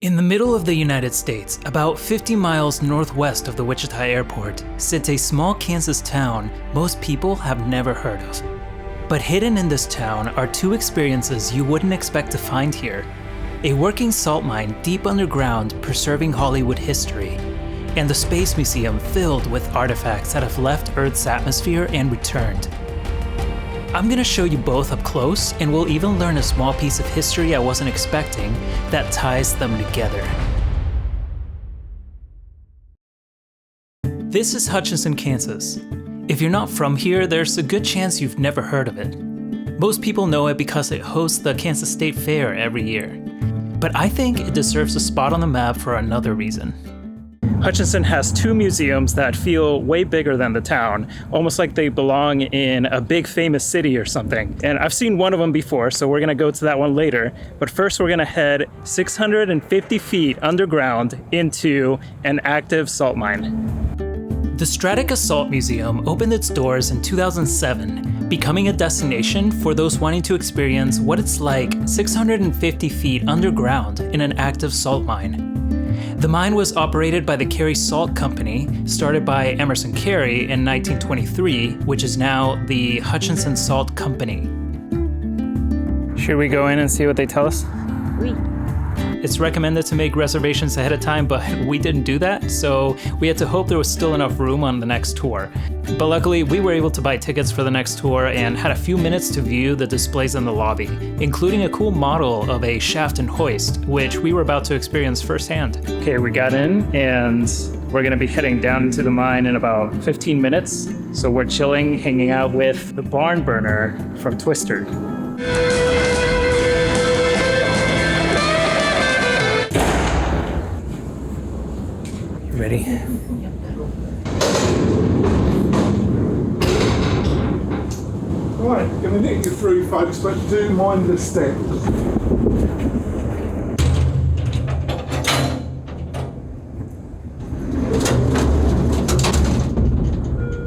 In the middle of the United States, about 50 miles northwest of the Wichita airport, sits a small Kansas town most people have never heard of. But hidden in this town are two experiences you wouldn't expect to find here. A working salt mine deep underground preserving Hollywood history, and the Space Museum filled with artifacts that have left Earth's atmosphere and returned. I'm gonna show you both up close, and we'll even learn a small piece of history I wasn't expecting that ties them together. This is Hutchinson, Kansas. If you're not from here, there's a good chance you've never heard of it. Most people know it because it hosts the Kansas State Fair every year. But I think it deserves a spot on the map for another reason. Hutchinson has two museums that feel way bigger than the town, almost like they belong in a big famous city or something. And I've seen one of them before, so we're gonna go to that one later. But first we're gonna head 650 feet underground into an active salt mine. The Strataca Salt Museum opened its doors in 2007, becoming a destination for those wanting to experience what it's like 650 feet underground in an active salt mine. The mine was operated by the Carey Salt Company, started by Emerson Carey in 1923, which is now the Hutchinson Salt Company. Should we go in and see what they tell us? Oui. It's recommended to make reservations ahead of time, but we didn't do that, so we had to hope there was still enough room on the next tour. But luckily, we were able to buy tickets for the next tour and had a few minutes to view the displays in the lobby, including a cool model of a shaft and hoist, which we were about to experience firsthand. Okay, we got in, and we're gonna be heading down into the mine in about 15 minutes. So we're chilling, hanging out with the barn burner from Twister. Ready? Right, going to knit you through, folks, but do mind the step.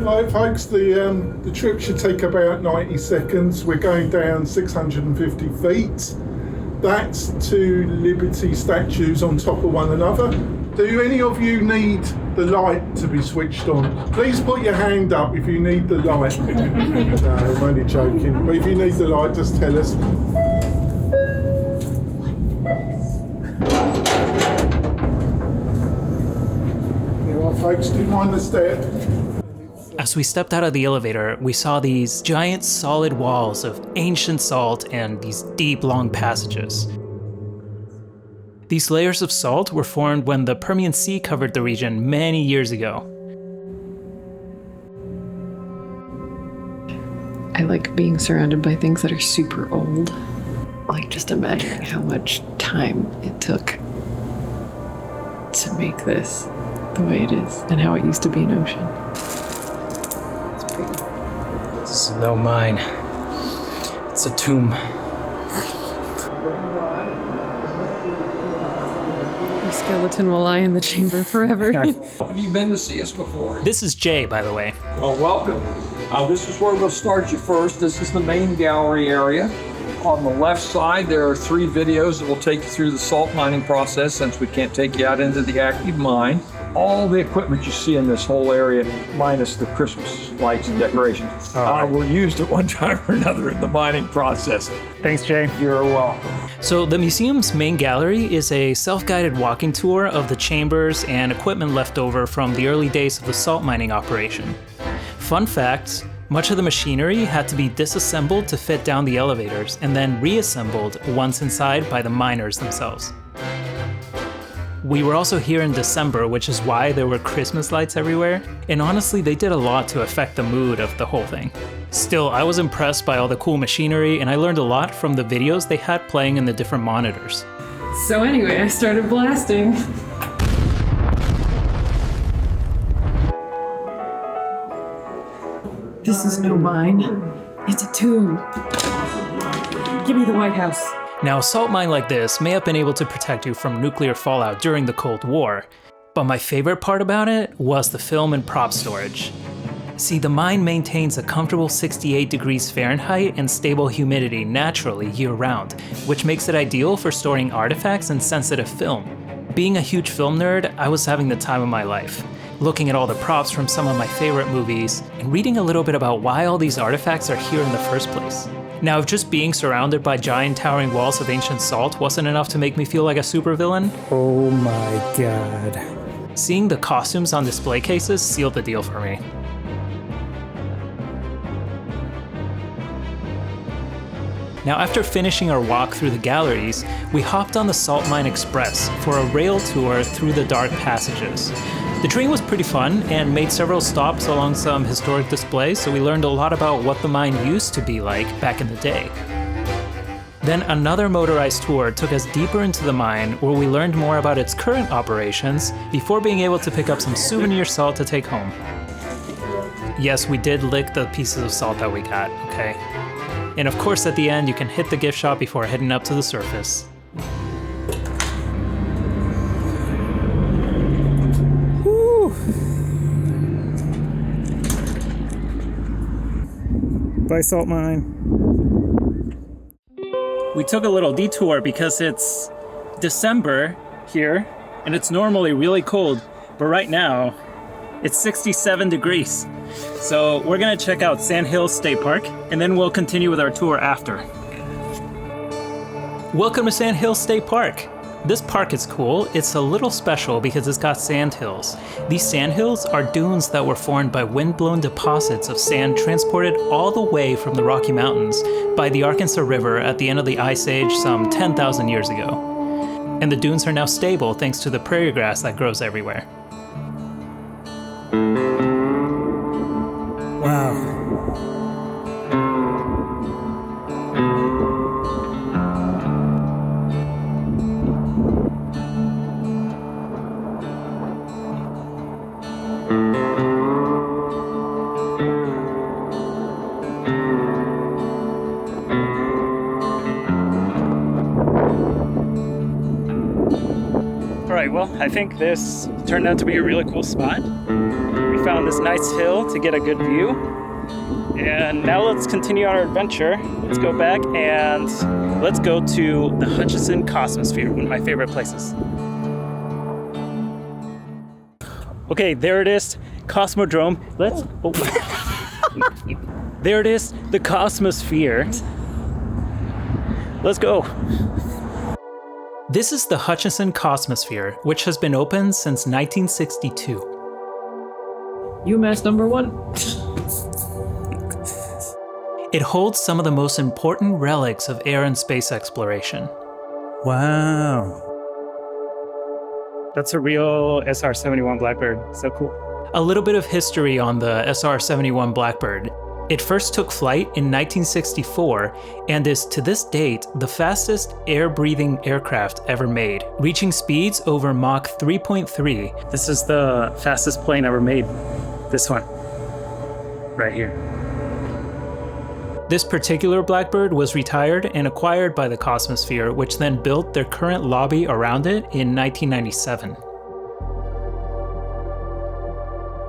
Right, folks, the trip should take about 90 seconds. We're going down 650 feet. That's two Liberty statues on top of one another. Do any of you need the light to be switched on? Please put your hand up if you need the light. No, I'm only joking. But if you need the light, just tell us. You know what, folks, do mind the step. As we stepped out of the elevator, we saw these giant solid walls of ancient salt and these deep, long passages. These layers of salt were formed when the Permian Sea covered the region many years ago. I like being surrounded by things that are super old. Like just imagining how much time it took to make this the way it is and how it used to be an ocean. This is no mine. It's a tomb. The skeleton will lie in the chamber forever. Have you been to see us before? This is Jay, by the way. Well, welcome. This is where we'll start you first. This is the main gallery area. On the left side, there are 3 videos that will take you through the salt mining process, since we can't take you out into the active mine. All the equipment you see in this whole area, minus the Christmas lights and decorations, were used at one time or another in the mining process. Thanks, Jay. You're welcome. So the museum's main gallery is a self-guided walking tour of the chambers and equipment left over from the early days of the salt mining operation. Fun fact, much of the machinery had to be disassembled to fit down the elevators and then reassembled once inside by the miners themselves. We were also here in December, which is why there were Christmas lights everywhere, and honestly they did a lot to affect the mood of the whole thing. Still, I was impressed by all the cool machinery, and I learned a lot from the videos they had playing in the different monitors. So anyway, I started blasting. This is no mine. It's a tomb. Give me the White House. Now, a salt mine like this may have been able to protect you from nuclear fallout during the Cold War, but my favorite part about it was the film and prop storage. See, the mine maintains a comfortable 68 degrees Fahrenheit and stable humidity naturally year-round, which makes it ideal for storing artifacts and sensitive film. Being a huge film nerd, I was having the time of my life, looking at all the props from some of my favorite movies, and reading a little bit about why all these artifacts are here in the first place. Now, if just being surrounded by giant towering walls of ancient salt wasn't enough to make me feel like a supervillain, Oh my god. seeing the costumes on display cases sealed the deal for me. Now, after finishing our walk through the galleries, we hopped on the Salt Mine Express for a rail tour through the dark passages. The train was pretty fun and made several stops along some historic displays, so we learned a lot about what the mine used to be like back in the day. Then another motorized tour took us deeper into the mine, where we learned more about its current operations before being able to pick up some souvenir salt to take home. Yes, we did lick the pieces of salt that we got, okay? And of course, at the end, you can hit the gift shop before heading up to the surface. Woo. By Salt Mine. We took a little detour because it's December here, and it's normally really cold, but right now, it's 67 degrees. So we're gonna check out Sand Hills State Park, and then we'll continue with our tour after. Welcome to Sand Hills State Park. This park is cool. It's a little special because it's got sand hills. These sand hills are dunes that were formed by wind-blown deposits of sand transported all the way from the Rocky Mountains by the Arkansas River at the end of the Ice Age some 10,000 years ago. And the dunes are now stable thanks to the prairie grass that grows everywhere. Wow. Alright, well, I think this turned out to be a really cool spot. We found this nice hill to get a good view. And now let's continue our adventure. Let's go back and let's go to the Hutchinson Cosmosphere, one of my favorite places. Okay, there it is, Cosmodrome. There it is, the Cosmosphere. Let's go. This is the Hutchinson Cosmosphere, which has been open since 1962. UMass number 1. It holds some of the most important relics of air and space exploration. Wow. That's a real SR-71 Blackbird, so cool. A little bit of history on the SR-71 Blackbird. It first took flight in 1964 and is, to this date, the fastest air-breathing aircraft ever made, reaching speeds over Mach 3.3. This is the fastest plane ever made. This one, right here. This particular Blackbird was retired and acquired by the Cosmosphere, which then built their current lobby around it in 1997.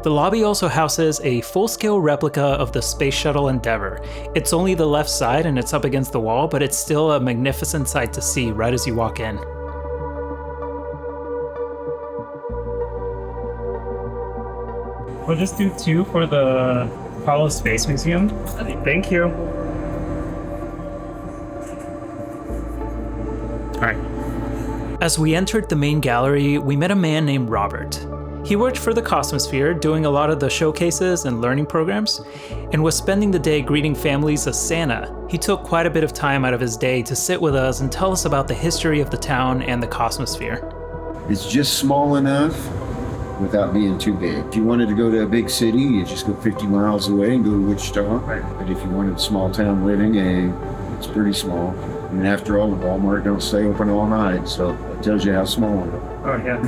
The lobby also houses a full-scale replica of the Space Shuttle Endeavour. It's only the left side and it's up against the wall, but it's still a magnificent sight to see right as you walk in. We'll just do 2 for the Apollo Space Museum. Thank you. All right. As we entered the main gallery, we met a man named Robert. He worked for the Cosmosphere, doing a lot of the showcases and learning programs, and was spending the day greeting families as Santa. He took quite a bit of time out of his day to sit with us and tell us about the history of the town and the Cosmosphere. It's just small enough without being too big. If you wanted to go to a big city, you just go 50 miles away and go to Wichita. Right. But if you wanted small town living, it's pretty small. And after all, the Walmart don't stay open all night, so it tells you how small it is. Oh yeah.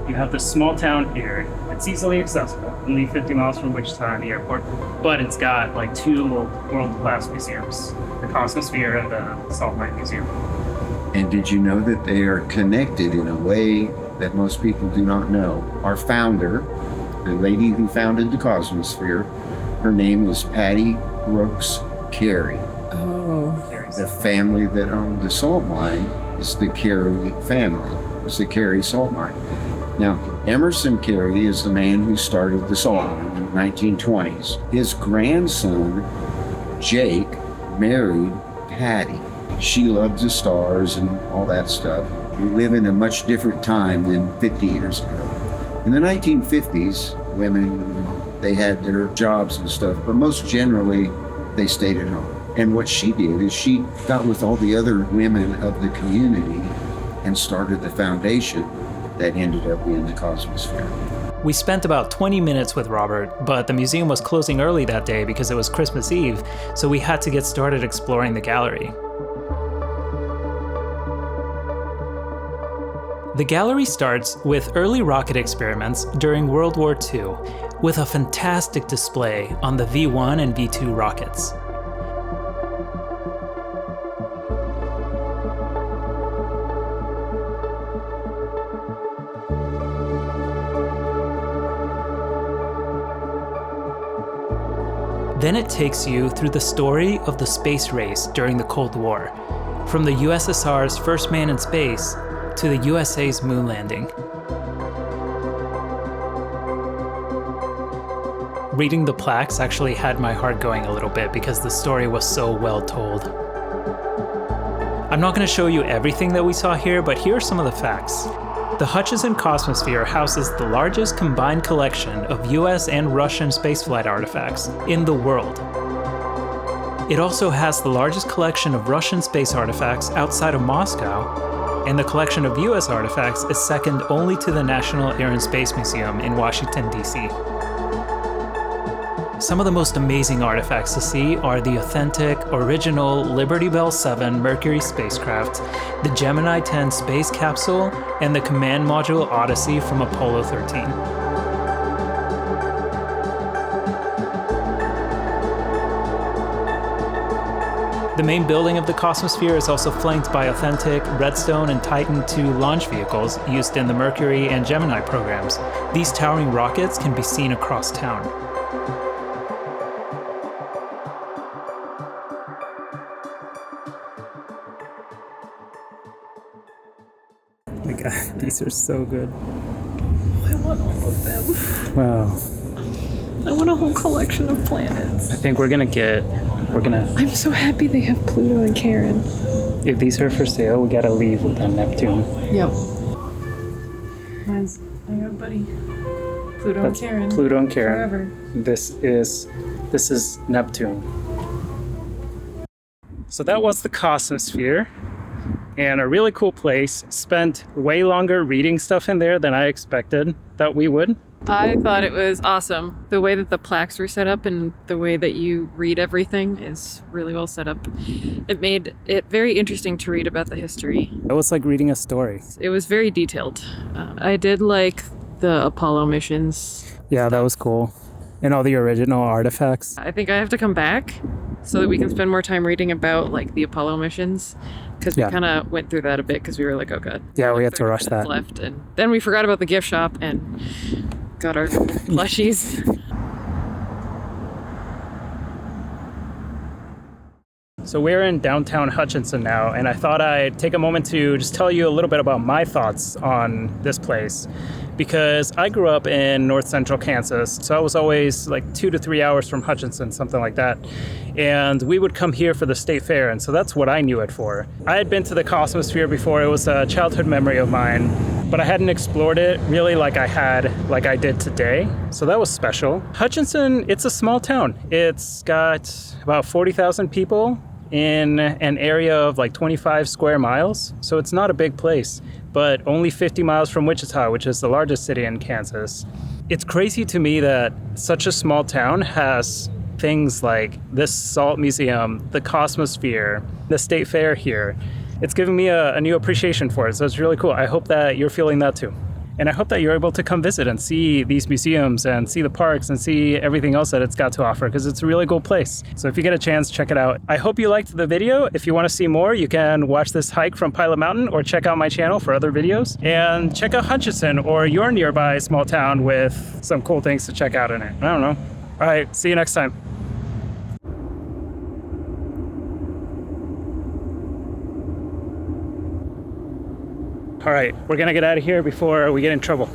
You have this small town here. It's easily accessible, only 50 miles from Wichita and the airport. But it's got like 2 world-class museums, the Cosmosphere and the Salt Mine Museum. And did you know that they are connected in a way that most people do not know? Our founder, the lady who founded the Cosmosphere, her name was Patty Brooks Carey. Oh. The family that owned the salt mine is the Carey family. was the Carey salt mine. Now, Emerson Carey is the man who started the salt mine in the 1920s. His grandson, Jake, married Patty. She loved the stars and all that stuff. We live in a much different time than 50 years ago. In the 1950s, women, they had their jobs and stuff, but most generally, they stayed at home. And what she did is she got with all the other women of the community and started the foundation that ended up being the Cosmosphere. We spent about 20 minutes with Robert, but the museum was closing early that day because it was Christmas Eve, so we had to get started exploring the gallery. The gallery starts with early rocket experiments during World War II, with a fantastic display on the V1 and V2 rockets. Then it takes you through the story of the space race during the Cold War, from the USSR's first man in space to the USA's moon landing. Reading the plaques actually had my heart going a little bit because the story was so well told. I'm not going to show you everything that we saw here, but here are some of the facts. The Hutchinson Cosmosphere houses the largest combined collection of US and Russian spaceflight artifacts in the world. It also has the largest collection of Russian space artifacts outside of Moscow, and the collection of US artifacts is second only to the National Air and Space Museum in Washington, D.C. Some of the most amazing artifacts to see are the authentic, original Liberty Bell 7 Mercury spacecraft, the Gemini 10 space capsule, and the command module Odyssey from Apollo 13. The main building of the Cosmosphere is also flanked by authentic Redstone and Titan II launch vehicles used in the Mercury and Gemini programs. These towering rockets can be seen across town. Oh my god, these are so good. I want all of them. Wow. I want a whole collection of planets. I think we're gonna I'm so happy they have Pluto and Charon. if these are for sale, we gotta leave with the Neptune. Yep. Mine's, I got buddy. Pluto That's and Charon. Pluto and Charon. Forever. This is Neptune. So that was the Cosmosphere, and a really cool place. Spent way longer reading stuff in there than I expected that we would. I thought it was awesome. The way that the plaques were set up and the way that you read everything is really well set up. It made it very interesting to read about the history. It was like reading a story. It was very detailed. I did like the Apollo missions. Yeah, that was cool. And all the original artifacts. I think I have to come back so that we can spend more time reading about like the Apollo missions, because we kind of went through that a bit because we were like, oh god. Yeah, we had to rush that. Left, and then we forgot about the gift shop and got our plushies. So we're in downtown Hutchinson now, and I thought I'd take a moment to just tell you a little bit about my thoughts on this place. Because I grew up in north central Kansas, so I was always like 2 to 3 hours from Hutchinson, something like that. And we would come here for the state fair, and so that's what I knew it for. I had been to the Cosmosphere before. It was a childhood memory of mine, but I hadn't explored it really like I did today. So that was special. Hutchinson, it's a small town. It's got about 40,000 people in an area of like 25 square miles. So it's not a big place, but only 50 miles from Wichita, which is the largest city in Kansas. It's crazy to me that such a small town has things like this salt museum, the Cosmosphere, the state fair here. It's given me a new appreciation for it, so it's really cool. I hope that you're feeling that too. And I hope that you're able to come visit and see these museums and see the parks and see everything else that it's got to offer, because it's a really cool place. So if you get a chance, check it out. I hope you liked the video. If you want to see more, you can watch this hike from Pilot Mountain or check out my channel for other videos. And check out Hutchinson or your nearby small town with some cool things to check out in it. I don't know. All right, see you next time. All right, we're gonna get out of here before we get in trouble.